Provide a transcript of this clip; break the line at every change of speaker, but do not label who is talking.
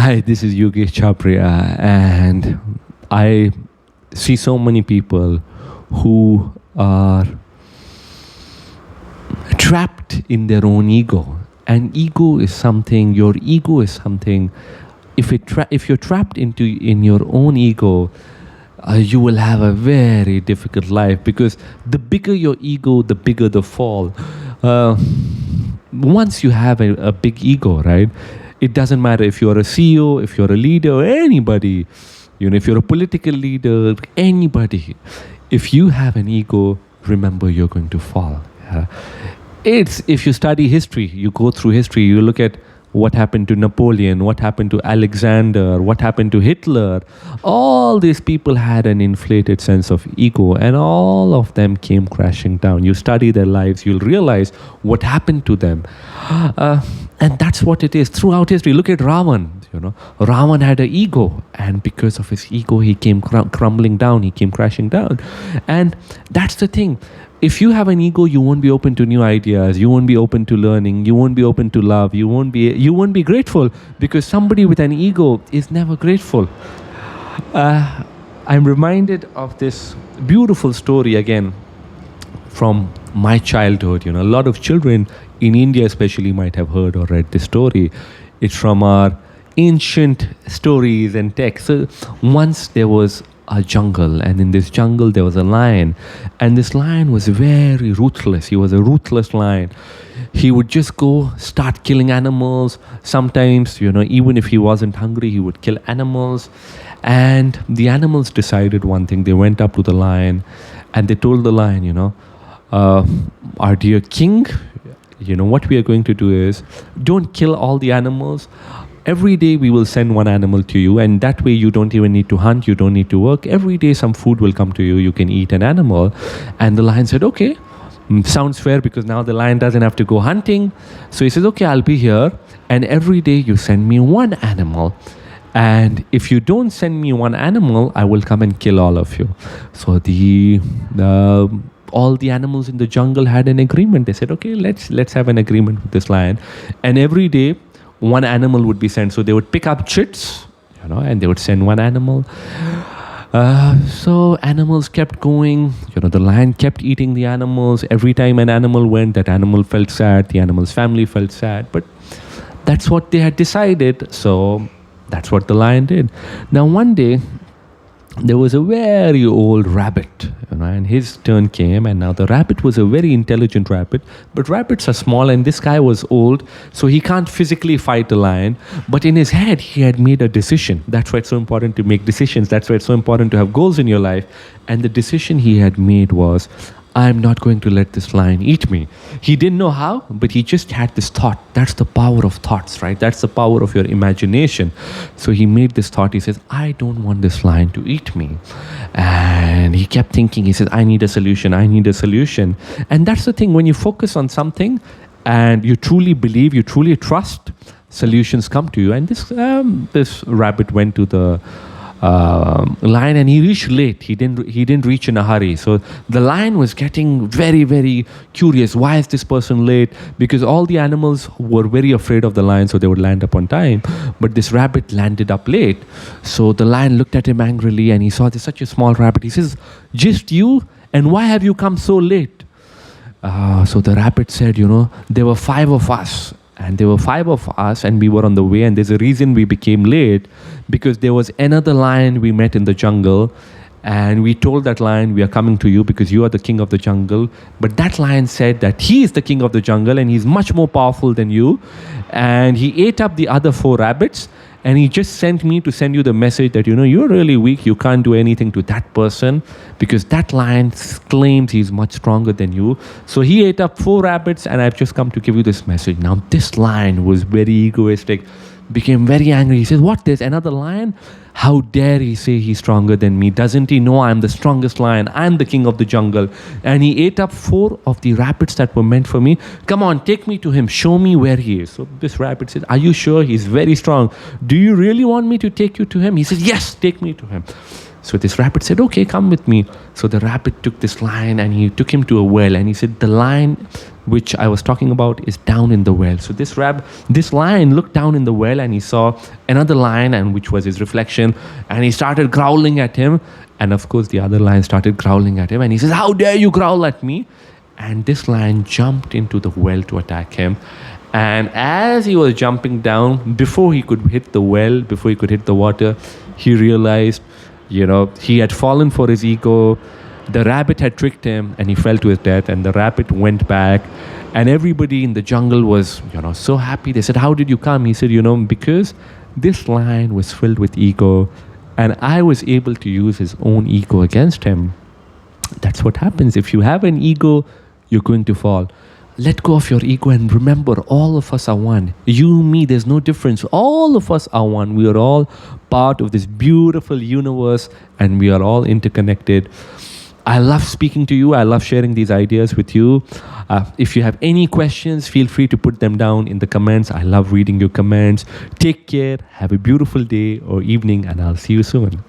Hi, this is Yogesh Chabria, and I see so many people who are trapped in their own ego. And your ego is something. If you're trapped in your own ego, you will have a very difficult life, because the bigger your ego, the bigger the fall. Once you have a big ego, right? It doesn't matter if you're a CEO, if you're a leader, anybody, if you're a political leader, anybody. If you have an ego, remember you're going to fall. Yeah? If you study history, you go through history, you look at what happened to Napoleon, what happened to Alexander, what happened to Hitler. All these people had an inflated sense of ego, and all of them came crashing down. You study their lives, you'll realize what happened to them. And that's what it is throughout history. Look at Ravan. Ravan had an ego, and because of his ego, he came crumbling down, he came crashing down. And that's the thing. If you have an ego, you won't be open to new ideas. You won't be open to learning. You won't be open to love. You won't be grateful, because somebody with an ego is never grateful. I'm reminded of this beautiful story again from my childhood. A lot of children in India especially might have heard or read this story. It's from our ancient stories and texts. So once there was a jungle, and in this jungle there was a lion, and this lion was very ruthless. He was a ruthless lion. He would just go start killing animals. Sometimes, even if he wasn't hungry, he would kill animals. And the animals decided one thing. They went up to the lion and they told the lion, our dear king, what we are going to do is, don't kill all the animals. Every day we will send one animal to you, and that way you don't even need to hunt, you don't need to work. Every day some food will come to you, you can eat an animal. And the lion said, okay, sounds fair, because now the lion doesn't have to go hunting. So he says, okay, I'll be here, and every day you send me one animal. And if you don't send me one animal, I will come and kill all of you. So all the animals in the jungle had an agreement. They said, okay, let's have an agreement with this lion. And every day one animal would be sent. So they would pick up chits, and they would send one animal. So animals kept going. The lion kept eating the animals. Every time an animal went, that animal felt sad. The animal's family felt sad. But that's what they had decided. So that's what the lion did. Now one day, there was a very old rabbit, and his turn came. And now the rabbit was a very intelligent rabbit, but rabbits are small, and this guy was old, so he can't physically fight the lion. But in his head, he had made a decision. That's why it's so important to make decisions. That's why it's so important to have goals in your life. And the decision he had made was, I'm not going to let this lion eat me. He didn't know how, but he just had this thought. That's the power of thoughts, right? That's the power of your imagination. So he made this thought. He says, I don't want this lion to eat me. And he kept thinking. He says, I need a solution. I need a solution. And that's the thing. When you focus on something and you truly believe, you truly trust, solutions come to you. And this rabbit went to the lion, and he reached late. He didn't reach in a hurry. So the lion was getting very, very curious. Why is this person late? Because all the animals were very afraid of the lion, so they would land up on time. But this rabbit landed up late. So the lion looked at him angrily, and he saw this such a small rabbit. He says, just you? And why have you come so late? So the rabbit said, there were 5 of us. And there were 5 of us, and we were on the way. And there's a reason we became late, because there was another lion we met in the jungle. And we told that lion, we are coming to you because you are the king of the jungle. But that lion said that he is the king of the jungle, and he's much more powerful than you. And he ate up the other 4 rabbits. And he just sent me to send you the message that, you're really weak. You can't do anything to that person, because that lion claims he's much stronger than you. So he ate up 4 rabbits, and I've just come to give you this message. Now, this lion was very egoistic, became very angry. He says, what, there's another lion? How dare he say he's stronger than me? Doesn't he know I'm the strongest lion? I'm the king of the jungle. And he ate up 4 of the rabbits that were meant for me. Come on, take me to him. Show me where he is. So this rabbit said, are you sure? He's very strong. Do you really want me to take you to him? He says, yes, take me to him. So this rabbit said, okay, come with me. So the rabbit took this lion, and he took him to a well, and he said, the lion which I was talking about is down in the well. So this lion looked down in the well and he saw another lion, and which was his reflection, and he started growling at him. And of course, the other lion started growling at him, and he says, "How dare you growl at me?" And this lion jumped into the well to attack him. And as he was jumping down, before he could hit the well, before he could hit the water, he realized, he had fallen for his ego. The rabbit had tricked him and he fell to his death, and the rabbit went back. And everybody in the jungle was, so happy. They said, "How did you come?" He said, "Because this lion was filled with ego and I was able to use his own ego against him." That's what happens. If you have an ego, you're going to fall. Let go of your ego and remember, all of us are one. You, me, there's no difference. All of us are one. We are all part of this beautiful universe and we are all interconnected. I love speaking to you. I love sharing these ideas with you. If you have any questions, feel free to put them down in the comments. I love reading your comments. Take care. Have a beautiful day or evening, and I'll see you soon.